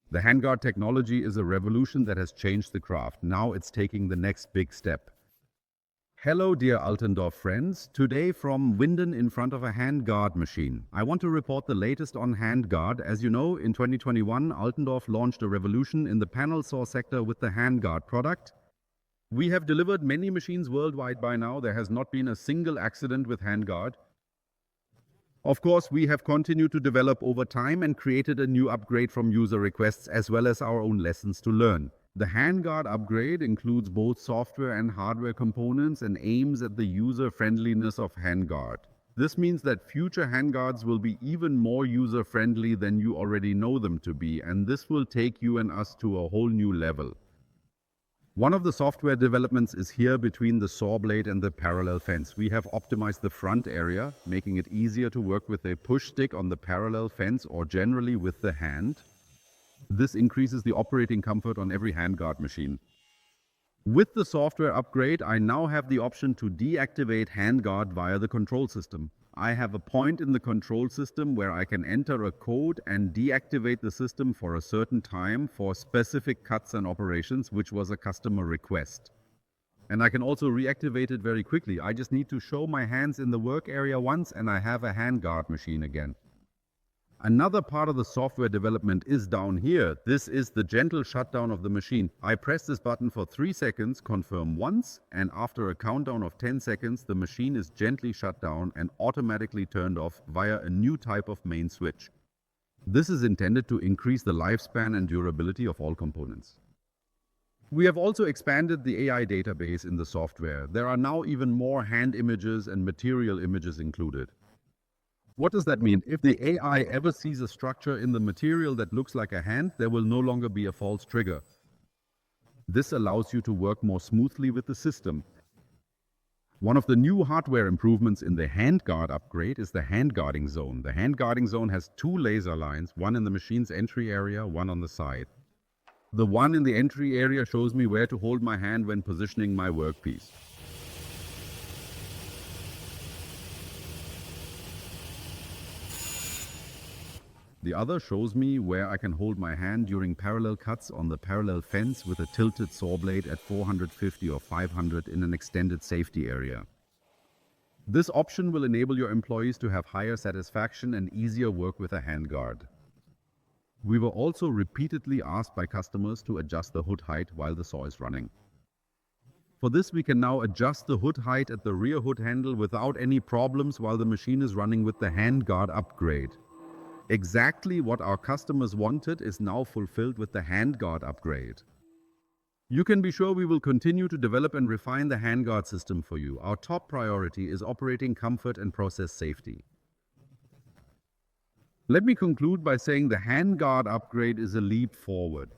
The handguard technology is a revolution that has changed the craft. Now it's taking the next big step. Hello dear Altendorf friends, today from Minden in front of a handguard machine. I want to report the latest on handguard. As you know, in 2021 Altendorf launched a revolution in the panel saw sector with the handguard product. We have delivered many machines worldwide by now. There has not been a single accident with handguard. Of course, we have continued to develop over time and created a new upgrade from user requests as well as our own lessons to learn. The handguard upgrade includes both software and hardware components and aims at the user-friendliness of handguard. This means that future handguards will be even more user-friendly than you already know them to be, and this will take you and us to a whole new level. One of the software developments is here between the saw blade and the parallel fence. We have optimized the front area, making it easier to work with a push stick on the parallel fence or generally with the hand. This increases the operating comfort on every handguard machine. With the software upgrade, I now have the option to deactivate handguard via the control system. I have a point in the control system where I can enter a code and deactivate the system for a certain time for specific cuts and operations, which was a customer request. And I can also reactivate it very quickly. I just need to show my hands in the work area once and I have a handguard machine again. Another part of the software development is down here. This is the gentle shutdown of the machine. I press this button for 3 seconds, confirm once, and after a countdown of 10 seconds, the machine is gently shut down and automatically turned off via a new type of main switch. This is intended to increase the lifespan and durability of all components. We have also expanded the AI database in the software. There are now even more hand images and material images included. What does that mean? If the AI ever sees a structure in the material that looks like a hand, there will no longer be a false trigger. This allows you to work more smoothly with the system. One of the new hardware improvements in the handguard upgrade is the handguarding zone. The handguarding zone has 2 laser lines, one in the machine's entry area, one on the side. The one in the entry area shows me where to hold my hand when positioning my workpiece. The other shows me where I can hold my hand during parallel cuts on the parallel fence with a tilted saw blade at 450 or 500 in an extended safety area. This option will enable your employees to have higher satisfaction and easier work with a handguard. We were also repeatedly asked by customers to adjust the hood height while the saw is running. For this, we can now adjust the hood height at the rear hood handle without any problems while the machine is running with the handguard upgrade. Exactly what our customers wanted is now fulfilled with the handguard upgrade. You can be sure we will continue to develop and refine the handguard system for you. Our top priority is operating comfort and process safety. Let me conclude by saying the handguard upgrade is a leap forward.